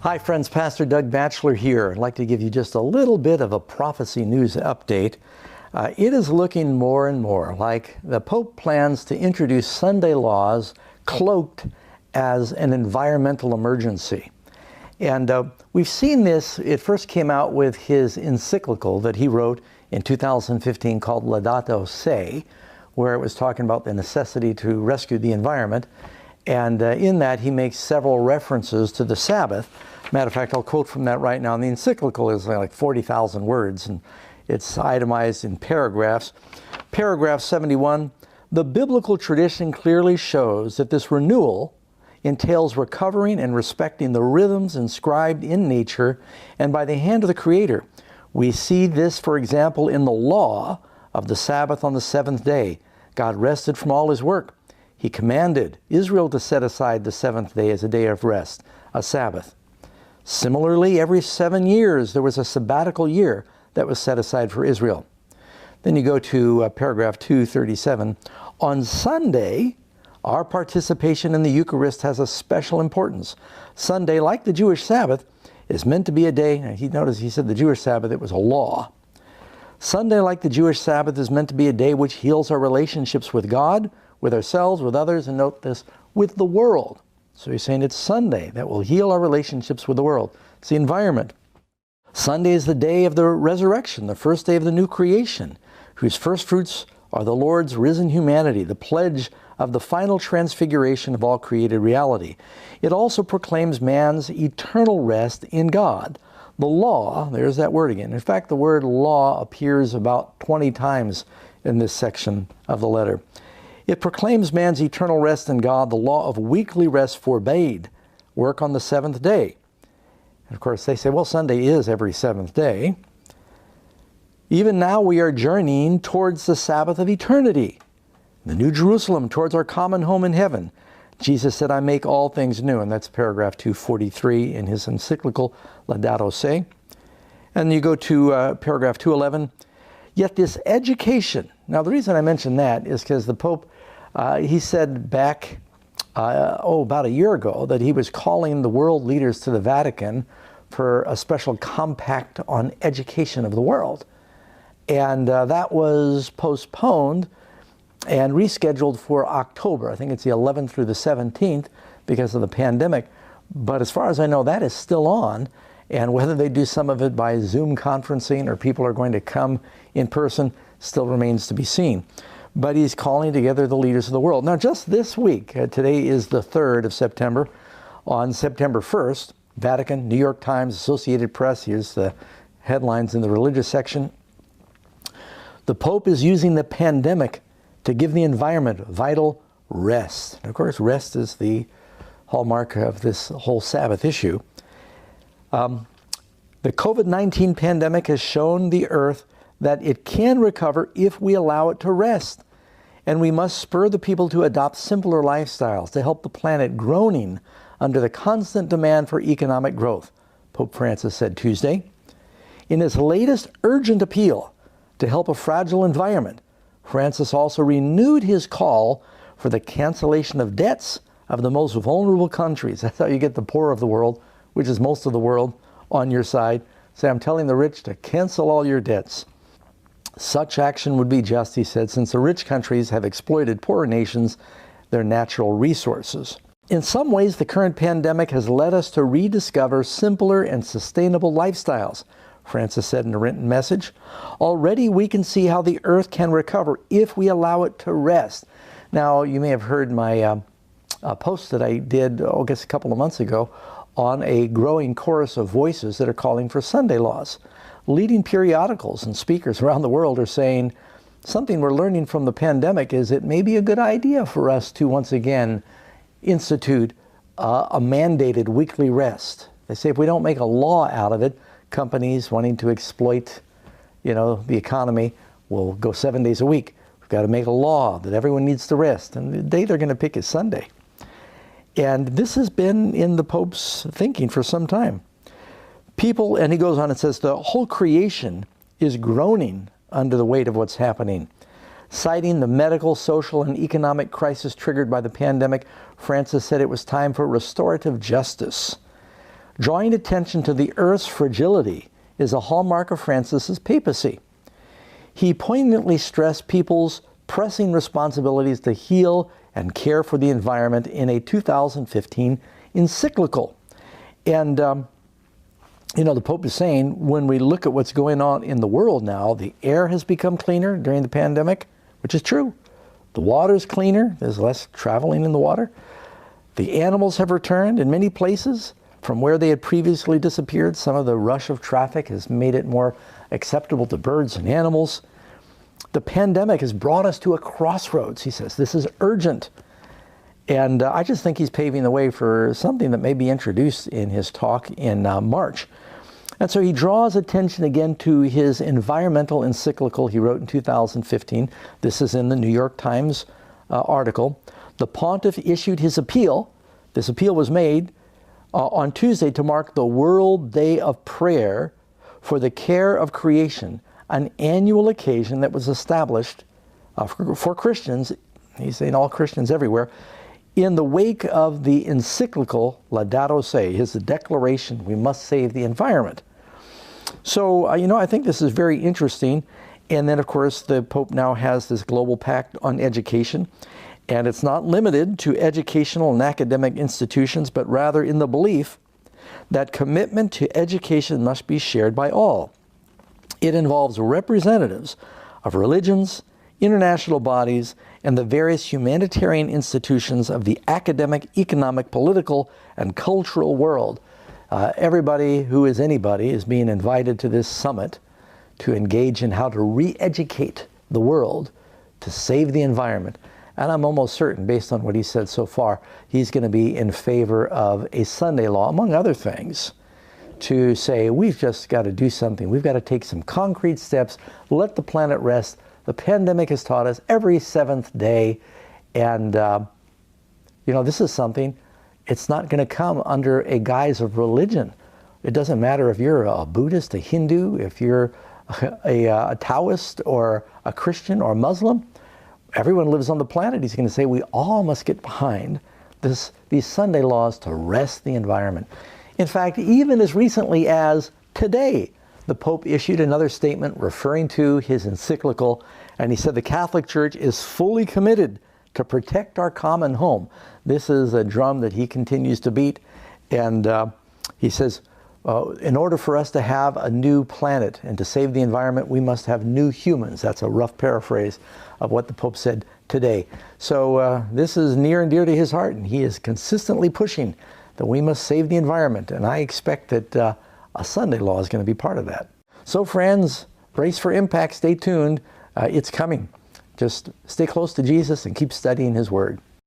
Hi friends, Pastor Doug Batchelor here. I'd like to give you just a little bit of a prophecy news update. It is looking more and more like the Pope plans to introduce Sunday laws cloaked as an environmental emergency. And we've seen this. It first came out with his encyclical that he wrote in 2015 called Laudato Si, where it was talking about the necessity to rescue the environment. And in that, he makes several references to the Sabbath. Matter of fact, I'll quote from that right now. And the encyclical is like 40,000 words, and it's itemized in paragraphs. Paragraph 71, the biblical tradition clearly shows that this renewal entails recovering and respecting the rhythms inscribed in nature and by the hand of the Creator. We see this, for example, in the law of the Sabbath on the seventh day. God rested from all his work. He commanded Israel to set aside the seventh day as a day of rest, a Sabbath. Similarly, every 7 years there was a sabbatical year that was set aside for Israel. Then you go to paragraph 237. On Sunday, our participation in the Eucharist has a special importance. Sunday, like the Jewish Sabbath, is meant to be a day. Notice he said the Jewish Sabbath, it was a law. Sunday, like the Jewish Sabbath, is meant to be a day which heals our relationships with God, with ourselves, with others, and note this, with the world. So he's saying it's Sunday that will heal our relationships with the world. It's the environment. Sunday is the day of the resurrection, the first day of the new creation, whose first fruits are the Lord's risen humanity, the pledge of the final transfiguration of all created reality. It also proclaims man's eternal rest in God. The law, there's that word again. In fact, the word law appears about 20 times in this section of the letter. It proclaims man's eternal rest in God. The law of weekly rest forbade work on the seventh day. And of course, they say, well, Sunday is every seventh day. Even now we are journeying towards the Sabbath of eternity, the New Jerusalem, towards our common home in heaven. Jesus said, I make all things new. And that's paragraph 243 in his encyclical Laudato Si. And you go to paragraph 211. Yet this education, now the reason I mention that is because the Pope, he said back, about a year ago, that he was calling the world leaders to the Vatican for a special compact on education of the world. And that was postponed and rescheduled for October. I think it's the 11th through the 17th because of the pandemic. But as far as I know, that is still on. And whether they do some of it by Zoom conferencing or people are going to come in person still remains to be seen. But he's calling together the leaders of the world. Now, just this week, today is the 3rd of September. On September 1st, Vatican, New York Times, Associated Press, here's the headlines in the religious section. The Pope is using the pandemic to give the environment vital rest. And of course, rest is the hallmark of this whole Sabbath issue. The COVID-19 pandemic has shown the earth that it can recover if we allow it to rest. And we must spur the people to adopt simpler lifestyles to help the planet groaning under the constant demand for economic growth, Pope Francis said Tuesday. In his latest urgent appeal to help a fragile environment, Francis also renewed his call for the cancellation of debts of the most vulnerable countries. That's how you get the poor of the world, which is most of the world, on your side. Say, I'm telling the rich to cancel all your debts. Such action would be just, he said, since the rich countries have exploited poorer nations, their natural resources. In some ways, the current pandemic has led us to rediscover simpler and sustainable lifestyles, Francis said in a written message. Already we can see how the earth can recover if we allow it to rest. Now, you may have heard my post that I did, I guess a couple of months ago, on a growing chorus of voices that are calling for Sunday laws. Leading periodicals and speakers around the world are saying something we're learning from the pandemic is it may be a good idea for us to once again institute a mandated weekly rest. They say if we don't make a law out of it, companies wanting to exploit, the economy will go 7 days a week. We've got to make a law that everyone needs to rest. And the day they're going to pick is Sunday. And this has been in the Pope's thinking for some time. People, and he goes on and says, the whole creation is groaning under the weight of what's happening. Citing the medical, social, and economic crisis triggered by the pandemic, Francis said it was time for restorative justice. Drawing attention to the earth's fragility is a hallmark of Francis's papacy. He poignantly stressed people's pressing responsibilities to heal and care for the environment in a 2015 encyclical. And, the Pope is saying, when we look at what's going on in the world now, the air has become cleaner during the pandemic, which is true. The water's cleaner. There's less traveling in the water. The animals have returned in many places from where they had previously disappeared. Some of the rush of traffic has made it more acceptable to birds and animals. The pandemic has brought us to a crossroads, he says. This is urgent. And I just think he's paving the way for something that may be introduced in his talk in March. And so he draws attention again to his environmental encyclical he wrote in 2015. This is in the New York Times article. The pontiff issued his appeal. This appeal was made on Tuesday to mark the World Day of Prayer for the Care of Creation, an annual occasion that was established for Christians, he's saying all Christians everywhere, in the wake of the encyclical Laudato Si, his declaration, we must save the environment. So, I think this is very interesting. And then, of course, the Pope now has this global pact on education. And it's not limited to educational and academic institutions, but rather in the belief that commitment to education must be shared by all. It involves representatives of religions, international bodies, and the various humanitarian institutions of the academic, economic, political, and cultural world. Everybody who is anybody is being invited to this summit to engage in how to re-educate the world to save the environment. And I'm almost certain, based on what he said so far, he's going to be in favor of a Sunday law, among other things, to say we've just got to do something. We've got to take some concrete steps, let the planet rest. The pandemic has taught us every seventh day. And, this is something, it's not going to come under a guise of religion. It doesn't matter if you're a Buddhist, a Hindu, if you're a Taoist or a Christian or a Muslim. Everyone lives on the planet. He's going to say we all must get behind these Sunday laws to rest the environment. In fact, even as recently as today, the Pope issued another statement referring to his encyclical, and he said the Catholic Church is fully committed to protect our common home. This is a drum that he continues to beat, and he says, in order for us to have a new planet and to save the environment, we must have new humans. That's a rough paraphrase of what the Pope said today. So this is near and dear to his heart, and he is consistently pushing that we must save the environment. And I expect that a Sunday law is going to be part of that. So friends, brace for impact. Stay tuned. It's coming. Just stay close to Jesus and keep studying his word.